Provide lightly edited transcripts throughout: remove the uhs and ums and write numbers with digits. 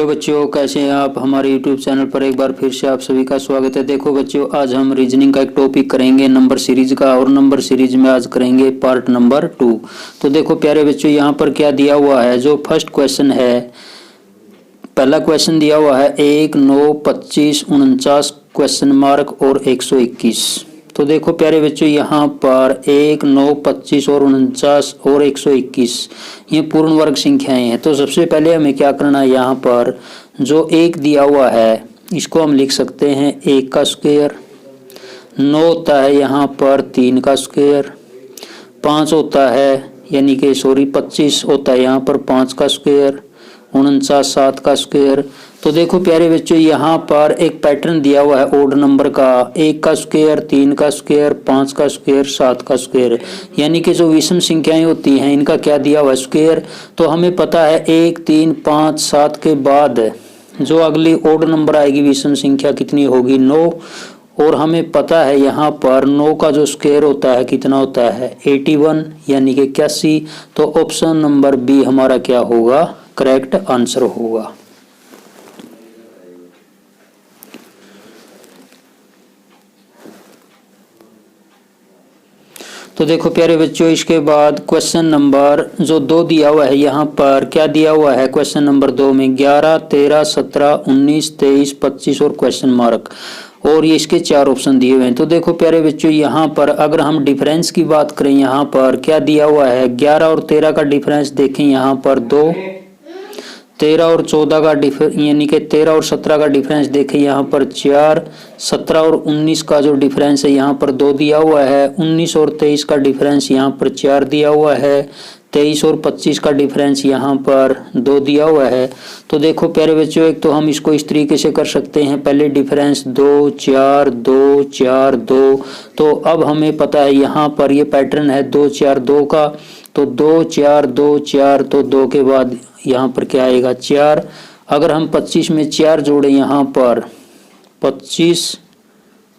Hello बच्चों, कैसे हैं आप। हमारे यूट्यूब चैनल पर एक बार फिर से आप सभी का स्वागत है। देखो बच्चों, आज हम रीजनिंग का एक टॉपिक करेंगे नंबर सीरीज का, और नंबर सीरीज में आज करेंगे पार्ट नंबर 2। तो देखो प्यारे बच्चों, यहाँ पर क्या दिया हुआ है। जो फर्स्ट क्वेश्चन है, पहला क्वेश्चन दिया हुआ है 1, 9, 25, 49 क्वेश्चन मार्क और 121। तो देखो प्यारे बच्चों, यहाँ पर 1, 9, 25 और 49 और 121 ये पूर्ण वर्ग संख्याएं हैं। तो सबसे पहले हमें क्या करना है, यहाँ पर जो 1 दिया हुआ है इसको हम लिख सकते हैं 1 का स्क्वायर। 9 होता है यहाँ पर 3 का स्क्वायर। 5 होता है यानी कि 25 होता है यहाँ पर 5 का स्क्वायर। 49 7 का स्क्वायर। तो देखो प्यारे बच्चों, यहाँ पर एक पैटर्न दिया हुआ है ऑड नंबर का। 1 का स्क्वायर, 3 का स्क्वायर, 5 का स्क्वायर, 7 का स्क्वायर, यानी कि जो विषम संख्याएं होती हैं इनका क्या दिया हुआ है, स्क्वायर। तो हमें पता है 1, 3, 5, 7 के बाद जो अगली ऑड नंबर आएगी विषम संख्या कितनी होगी, 9। और हमें पता है यहाँ पर 9 का जो स्क्वायर होता है कितना होता है, 81 यानी कि 81। तो ऑप्शन नंबर बी हमारा क्या होगा, करेक्ट आंसर होगा। तो देखो प्यारे बच्चों, इसके बाद क्वेश्चन नंबर जो 2 दिया हुआ है, यहाँ पर क्या दिया हुआ है क्वेश्चन नंबर 2 में 11, 13, 17, 19, 23, 25 और क्वेश्चन मार्क, और ये इसके 4 ऑप्शन दिए हुए हैं। तो देखो प्यारे बच्चों, यहाँ पर अगर हम डिफरेंस की बात करें, यहाँ पर क्या दिया हुआ है, 11 और 13 का डिफरेंस देखें यहाँ पर 2। 13 और 14 का डिफरेंस यानी कि 13 और 17 का डिफरेंस देखें यहाँ पर 4। 17 और 19 का जो डिफरेंस है यहाँ पर 2 दिया हुआ है। 19 और 23 का डिफरेंस यहाँ पर 4 दिया हुआ है। 23 और 25 का डिफरेंस यहाँ पर 2 दिया हुआ है। तो देखो प्यारे बच्चों, एक तो हम इसको इस तरीके से कर सकते हैं, पहले डिफरेंस 2 4 2 4 2। तो अब हमें पता है यहाँ पर ये पैटर्न है 2 4 2 का। तो 2 4 2 4, तो 2 के बाद यहाँ पर क्या आएगा, 4। अगर हम 25 में 4 जोड़ें यहाँ पर 25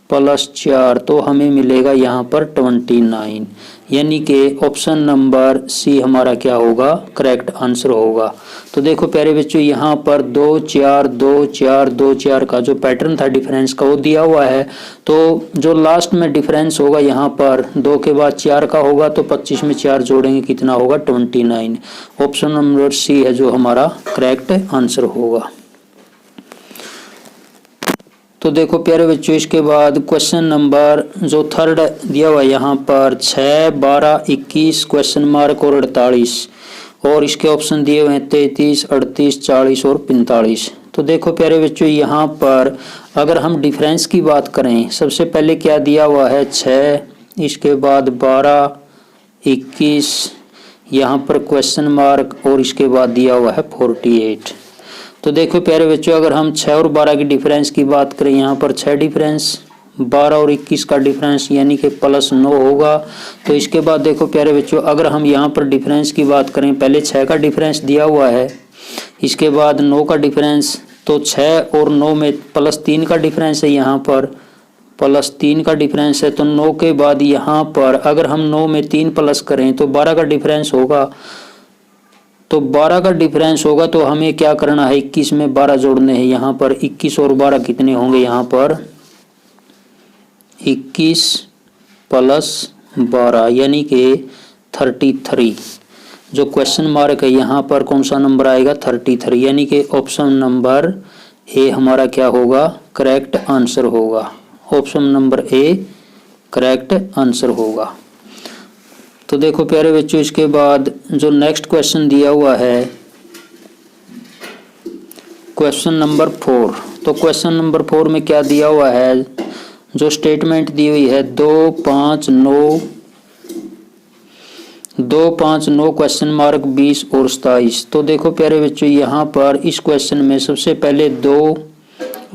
+ 4, तो हमें मिलेगा यहाँ पर 29, यानी कि ऑप्शन नंबर सी हमारा क्या होगा, करेक्ट आंसर होगा। तो देखो प्यारे बच्चों, यहाँ पर 2 4 2 4 2 4 का जो पैटर्न था डिफरेंस का वो दिया हुआ है। तो जो लास्ट में डिफरेंस होगा यहाँ पर 2 के बाद 4 का होगा, तो 25 में 4 जोड़ेंगे कितना होगा, 29। ऑप्शन नंबर सी है जो हमारा करेक्ट आंसर होगा। तो देखो प्यारे बच्चों, इसके बाद क्वेश्चन नंबर जो 3 दिया हुआ है यहाँ पर 6, 12, 21 क्वेश्चन मार्क और 48, और इसके ऑप्शन दिए हुए हैं 33, 38, 40 और 45। तो देखो प्यारे बच्चों, यहाँ पर अगर हम डिफरेंस की बात करें, सबसे पहले क्या दिया हुआ है 6, इसके बाद 12, 21, यहाँ पर क्वेश्चन मार्क, और इसके बाद दिया हुआ है 48। तो देखो प्यारे बच्चों, अगर हम 6 और 12 की डिफरेंस की बात करें, यहाँ पर 6 डिफरेंस, 12 और 21 का डिफरेंस यानी कि +9 होगा। तो इसके बाद देखो प्यारे बच्चों, अगर हम यहाँ पर डिफरेंस की बात करें, पहले 6 का डिफरेंस दिया हुआ है, इसके बाद 9 का डिफरेंस, तो 6 और 9 में +3 का डिफरेंस है, यहाँ पर +3 का डिफरेंस है। तो 9 के बाद यहाँ पर अगर हम 9 में 3 प्लस करें तो 12 का डिफरेंस होगा। तो 12 का डिफरेंस होगा, तो हमें क्या करना है, 21 में 12 जोड़ने हैं। यहाँ पर 21 और 12 कितने होंगे, यहाँ पर 21 + 12 यानी कि 33। जो क्वेश्चन मार्क है यहाँ पर कौन सा नंबर आएगा, 33, यानी कि ऑप्शन नंबर ए हमारा क्या होगा, करेक्ट आंसर होगा। Option number A correct answer होगा। तो देखो प्यारे बच्चों, इसके बाद जो नेक्स्ट क्वेश्चन दिया हुआ है क्वेश्चन नंबर 4। तो क्वेश्चन नंबर 4 में क्या दिया हुआ है, जो स्टेटमेंट दी हुई है 2 5 9 2 5 9 क्वेश्चन मार्क 20 और 27। तो देखो प्यारे बच्चों, यहाँ पर इस क्वेश्चन में सबसे पहले 2,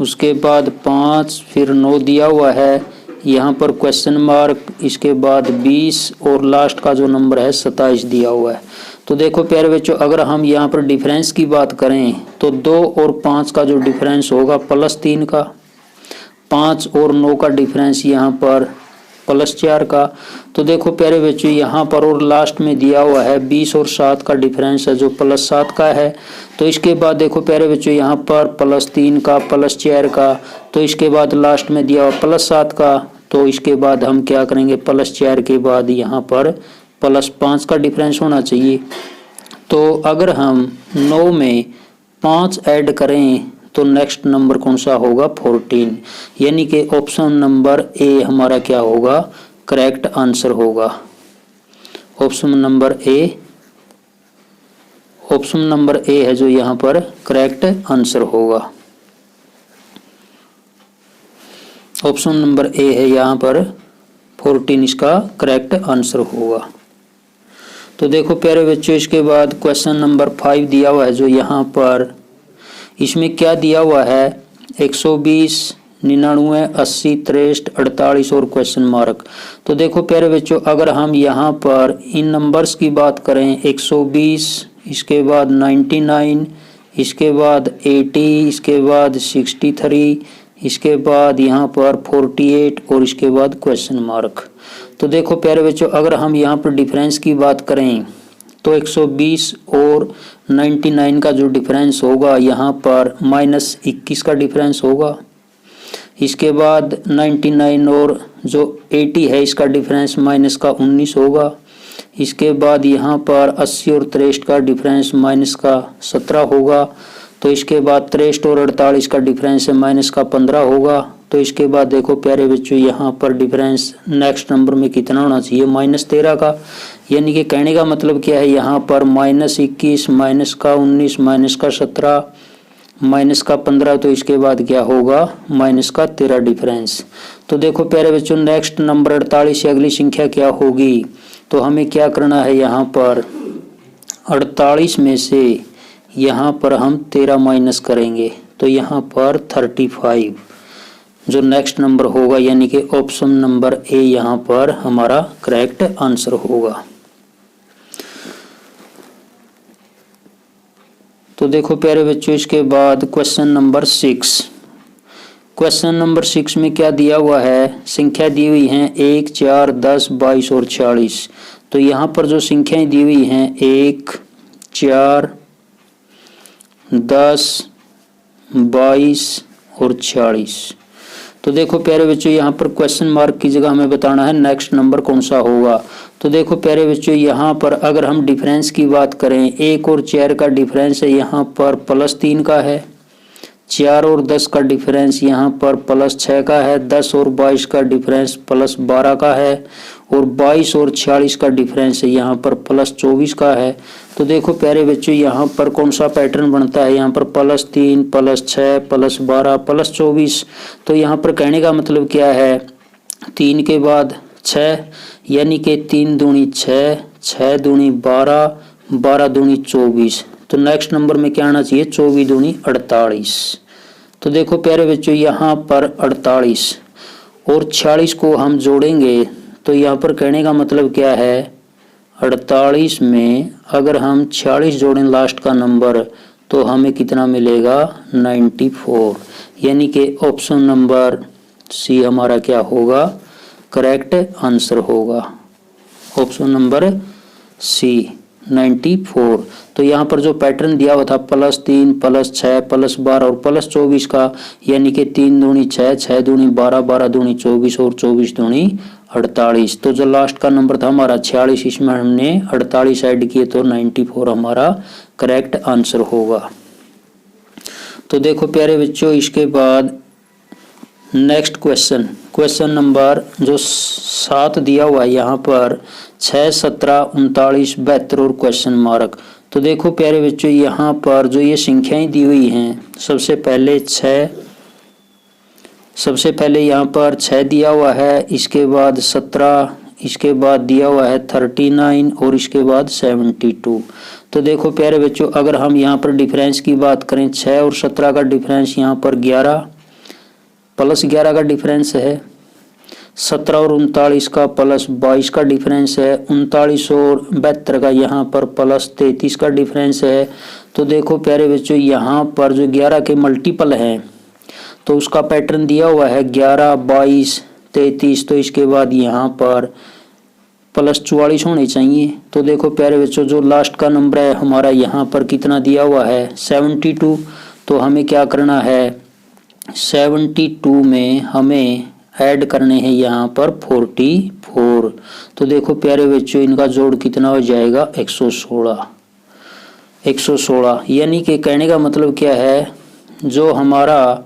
उसके बाद 5, फिर 9 दिया हुआ है, यहाँ पर क्वेश्चन मार्क, इसके बाद 20 और लास्ट का जो नंबर है 27 दिया हुआ है। तो देखो प्यारे बच्चों, अगर हम यहाँ पर डिफरेंस की बात करें तो 2 और 5 का जो डिफरेंस होगा +3 का, 5 और 9 का डिफरेंस यहाँ पर प्लस 4 का। तो देखो प्यारे बच्चों यहाँ पर और लास्ट में दिया हुआ है 20 और 7 का डिफरेंस है जो प्लस 7 का है। तो इसके बाद देखो प्यारे बच्चों यहाँ पर प्लस 3 का, प्लस 4 का, तो इसके बाद लास्ट में दिया हुआ प्लस 7 का। तो इसके बाद हम क्या करेंगे, प्लस 4 के बाद यहाँ पर प्लस 5 का डिफरेंस होना चाहिए। तो अगर हम 9 में 5 ऐड करें तो नेक्स्ट नंबर कौन सा होगा, 14, यानी कि ऑप्शन नंबर ए हमारा क्या होगा, करेक्ट आंसर होगा। ऑप्शन नंबर ए है जो यहाँ पर करेक्ट आंसर होगा। ऑप्शन नंबर ए है यहाँ पर 14 इसका करेक्ट आंसर होगा। तो देखो प्यारे बच्चों इसके बाद क्वेश्चन नंबर 5 दिया हुआ है जो यहाँ पर, इसमें क्या दिया हुआ है, 120, 99, 80, 63, 48 और क्वेश्चन मार्क। तो देखो प्यारे बच्चों अगर हम यहाँ पर इन नंबर्स की बात करें, 120, इसके बाद 99, इसके बाद 80, इसके बाद 63, इसके बाद यहाँ पर 48 और इसके बाद क्वेश्चन मार्क। तो देखो प्यारे बच्चों अगर हम यहाँ पर डिफरेंस की बात करें तो 120 और 99 का जो डिफरेंस होगा यहाँ पर -21 का डिफरेंस होगा। इसके बाद 99 और जो 80 है इसका डिफरेंस -19 होगा। इसके बाद यहाँ पर 80 और 63 का डिफरेंस -17 होगा। तो इसके बाद 63 और 48 का डिफरेंस है -15 होगा। तो इसके बाद देखो प्यारे बच्चों यहाँ पर डिफरेंस नेक्स्ट नंबर में कितना होना चाहिए, -13 का। यानी कि कहने का मतलब क्या है, यहाँ पर -21, -19, -17, -15, तो इसके बाद क्या होगा, -13 डिफरेंस। तो देखो प्यारे बच्चों नेक्स्ट नंबर 48 अगली संख्या क्या होगी। तो हमें क्या करना है, यहाँ पर 48 में से यहाँ पर हम 13 माइनस करेंगे तो यहाँ पर 35 जो नेक्स्ट नंबर होगा, यानी कि ऑप्शन नंबर ए यहाँ पर हमारा करेक्ट आंसर होगा। तो देखो प्यारे बच्चों इसके बाद क्वेश्चन नंबर 6। क्वेश्चन नंबर 6 में क्या दिया हुआ है, संख्या दी हुई हैं 1, 4, 10, 22 और 40। तो यहाँ पर जो संख्याएं दी हुई हैं 1, 4, 10, 22 और 40। तो देखो प्यारे बच्चों यहाँ पर क्वेश्चन मार्क की जगह हमें बताना है नेक्स्ट नंबर कौन सा होगा। तो देखो प्यारे बच्चों यहाँ पर अगर हम डिफरेंस की बात करें, 1 और 4 का डिफरेंस है यहाँ पर +3 का है, 4 और 10 का डिफरेंस यहाँ पर +6 का है, 10 और 22 का डिफरेंस +12 का है और 22 और 40 का डिफरेंस है यहाँ पर +24 का है। तो देखो प्यारे बच्चों यहाँ पर कौन सा पैटर्न बनता है, यहाँ पर +3, +6, +12, +24। तो यहाँ पर कहने का मतलब क्या है, 3 के बाद 6 यानी कि 3 दूनी 6, 6 दूनी 12, 12 दूनी 24। तो नेक्स्ट नंबर में क्या आना चाहिए, 24 दूनी 48। तो देखो प्यारे बच्चों यहाँ पर 48 और 46 को हम जोड़ेंगे तो यहाँ पर कहने का मतलब क्या है, 48 में अगर हम 46 जोड़ें लास्ट का नंबर तो हमें कितना मिलेगा, 94। यानी कि ऑप्शन नंबर सी हमारा क्या होगा, करेक्ट आंसर होगा। Option number C 94। तो यहाँ पर जो पैटर्न दिया हुआ था +3, +6, +12 और +24 का, यानी कि 3 दूनी 6, 6 दूनी 12, 12 दूनी 24 और 24 दूनी 48। तो जो लास्ट का नंबर था हमारा 46, इसमें हमने 48 ऐड किए तो 94 हमारा करेक्ट आंसर होगा। तो देखो प्यारे बच्चों इसके बाद नेक्स्ट क्वेश्चन नंबर जो 7 दिया हुआ है यहाँ पर 6, 17, 39, 72 और क्वेश्चन मार्क। तो देखो प्यारे बच्चों यहाँ पर जो ये संख्याएं दी हुई हैं, सबसे पहले यहाँ पर 6 दिया हुआ है, इसके बाद 17, इसके बाद दिया हुआ है 39 और इसके बाद 72। तो देखो प्यारे बच्चों अगर हम यहाँ पर डिफरेंस की बात करें, 6 और 17 का डिफरेंस यहाँ पर 11 +11 का डिफरेंस है, 17 और 39 का +22 का डिफरेंस है, 39 और 72 का यहाँ पर +33 का डिफरेंस है। तो देखो प्यारे बच्चों यहाँ पर जो 11 के मल्टीपल हैं तो उसका पैटर्न दिया हुआ है 11, 22, 33, तो इसके बाद यहाँ पर प्लस 44 होने चाहिए। तो देखो प्यारे बच्चों, जो लास्ट का नंबर है हमारा यहाँ पर कितना दिया हुआ है 72, तो हमें क्या करना है 72 में हमें ऐड करने हैं यहाँ पर 44। तो देखो प्यारे बच्चों, इनका जोड़ कितना हो जाएगा 116। यानी कि कहने का मतलब क्या है, जो हमारा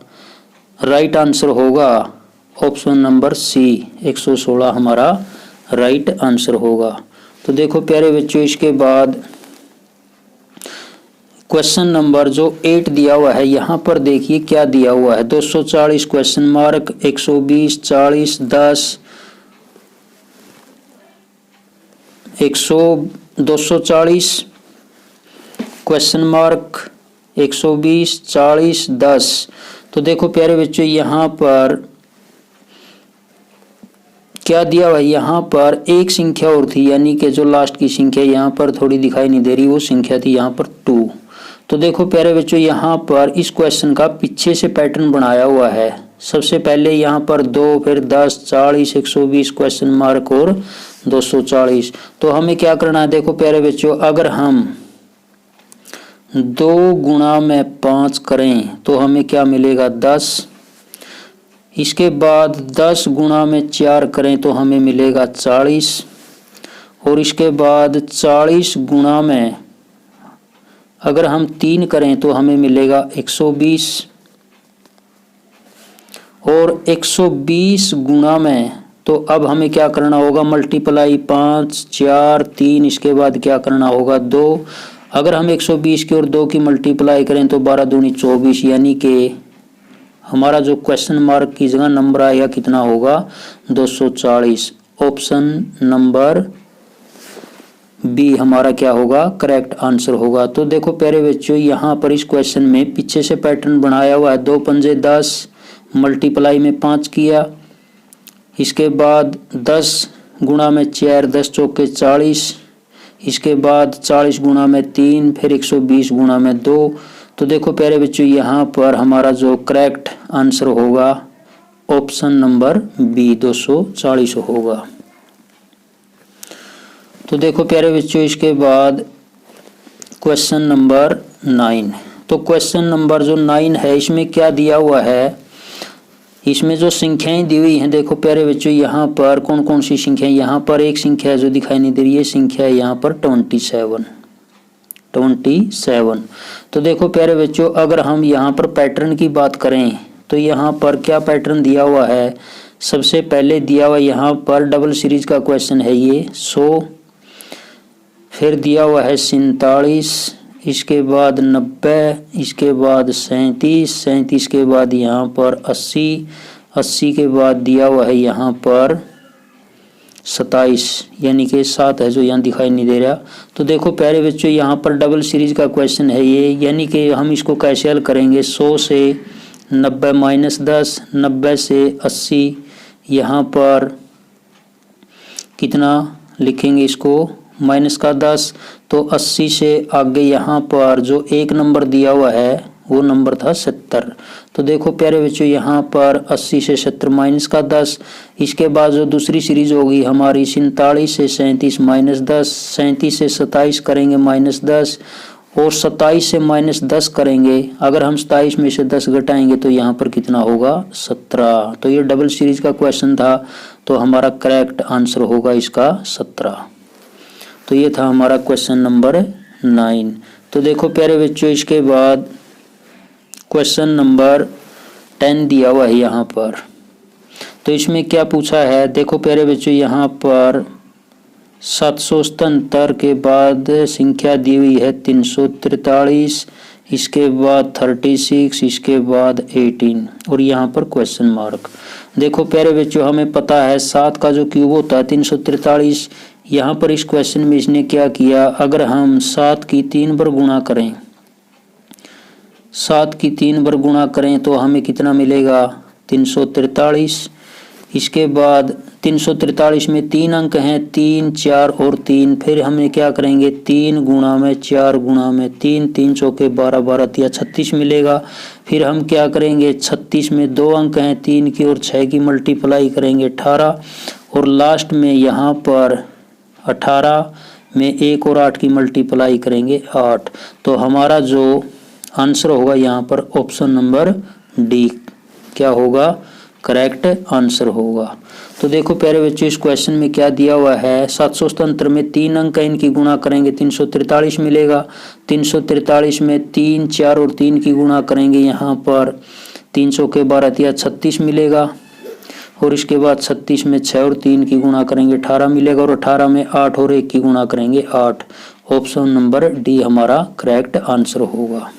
राइट आंसर होगा ऑप्शन नंबर सी 116 हमारा राइट आंसर होगा। तो देखो प्यारे बच्चों, इसके बाद क्वेश्चन नंबर जो 8 दिया हुआ है, यहाँ पर देखिए क्या दिया हुआ है 240 क्वेश्चन मार्क 120 40 10 240 क्वेश्चन मार्क 120 40 10। तो देखो प्यारे बच्चों, यहाँ पर क्या दिया हुआ है, यहाँ पर एक संख्या और थी, यानी कि जो लास्ट की संख्या यहाँ पर थोड़ी दिखाई नहीं दे रही, वो संख्या थी यहाँ पर 2। तो देखो प्यारे बच्चों, यहाँ पर इस क्वेश्चन का पीछे से पैटर्न बनाया हुआ है। सबसे पहले यहाँ पर 2, फिर 10 40 120 क्वेश्चन मार्क और 240। तो हमें क्या करना है, देखो प्यारे बच्चों, अगर हम 2 गुणा में 5 करें तो हमें क्या मिलेगा 10। इसके बाद 10 गुणा में 4 करें तो हमें मिलेगा 40। और इसके बाद 40 गुणा में अगर हम 3 करें तो हमें मिलेगा 120। और 120 गुणा में तो अब हमें क्या करना होगा, मल्टीप्लाई 5 4 3, इसके बाद क्या करना होगा 2। अगर हम 120 की और 2 की मल्टीप्लाई करें तो 12 दूनी 24, यानी कि हमारा जो क्वेश्चन मार्क की जगह नंबर आएगा कितना होगा 240। ऑप्शन नंबर बी हमारा क्या होगा करेक्ट आंसर होगा। तो देखो प्यारे बच्चों, यहाँ पर इस क्वेश्चन में पीछे से पैटर्न बनाया हुआ है, 2 पंजे 10 मल्टीप्लाई में 5 किया, इसके बाद 10 गुणा में 4 10 चौके 40, इसके बाद 40 गुणा में 3, फिर 120 गुणा में 2। तो देखो प्यारे बच्चों, यहाँ पर हमारा जो करेक्ट आंसर होगा ऑप्शन नंबर बी 240 होगा। तो देखो प्यारे बच्चों, इसके बाद क्वेश्चन नंबर 9। तो क्वेश्चन नंबर जो 9 है, इसमें क्या दिया हुआ है, इसमें जो संख्याएं दी हुई हैं, देखो प्यारे बच्चों, यहाँ पर कौन कौन सी संख्याएं, यहाँ पर एक संख्या है जो दिखाई नहीं दे रही है, संख्या है यहाँ पर 27। तो देखो प्यारे बच्चों, अगर हम यहाँ पर पैटर्न की बात करें तो यहाँ पर क्या पैटर्न दिया हुआ है, सबसे पहले दिया हुआ यहाँ पर डबल सीरीज का क्वेश्चन है ये 100, फिर दिया हुआ है 47, इसके बाद 90, इसके बाद 37 के बाद यहाँ पर 80 के बाद दिया हुआ है यहाँ पर 27, यानी कि 7 है जो यहाँ दिखाई नहीं दे रहा। तो देखो प्यारे बच्चों, यहाँ पर डबल सीरीज का क्वेश्चन है ये, यानी कि हम इसको कैसे हल करेंगे, 100 से 90 माइनस 10, 90 से 80, यहाँ पर कितना लिखेंगे इसको माइनस का 10। तो 80 से आगे यहाँ पर जो एक नंबर दिया हुआ है वो नंबर था 70। तो देखो प्यारे बच्चों, यहाँ पर 80 से 70 माइनस का 10, इसके बाद जो दूसरी सीरीज होगी हमारी 47 से 37 माइनस 10, 37 से 27 करेंगे माइनस 10, और 27 से माइनस 10 करेंगे। अगर हम 27 में से 10 घटाएंगे तो यहाँ पर कितना होगा 17। तो ये डबल सीरीज का क्वेश्चन था, तो हमारा करेक्ट आंसर होगा इसका 17। तो ये था हमारा क्वेश्चन नंबर 9। तो देखो प्यारे बच्चों, इसके बाद क्वेश्चन नंबर 10 दिया हुआ है यहाँ पर। तो इसमें क्या पूछा है, देखो प्यारे बच्चों, यहाँ पर 777 के बाद संख्या दी हुई है 343, इसके बाद 36, इसके बाद 18, और यहाँ पर क्वेश्चन मार्क। देखो प्यारे बच्चों, हमें पता है 7 का जो क्यूब होता है 343। यहाँ पर इस क्वेश्चन में इसने क्या किया, अगर हम 7 की 3 बार गुणा करें, 7 की 3 बार गुणा करें तो हमें कितना मिलेगा 343। इसके बाद 343 में 3 अंक हैं, 3, 4 और 3। फिर हमें क्या करेंगे, 3 गुणा में 4 गुणा में 3, 3 चौके 12, 12 तिया 36 मिलेगा। फिर हम क्या करेंगे, 36 में 2 अंक हैं, 3 की और 6 की मल्टीप्लाई करेंगे 18, और लास्ट में यहाँ पर 18 में 1 और 8 की मल्टीप्लाई करेंगे 8। तो हमारा जो आंसर होगा यहाँ पर ऑप्शन नंबर डी क्या होगा, करेक्ट आंसर होगा। तो देखो प्यारे बच्चों, इस क्वेश्चन में क्या दिया हुआ है, 777 में 3 अंक है, इनकी गुणा करेंगे 343 मिलेगा। 343 में 3, 4 और 3 की गुणा करेंगे, यहाँ पर 3 चौके 12 तिया 36 मिलेगा। और इसके बाद 36 में 6 और 3 की गुणा करेंगे 18 मिलेगा, और 18 में 8 और 1 की गुणा करेंगे 8। ऑप्शन नंबर डी हमारा करेक्ट आंसर होगा।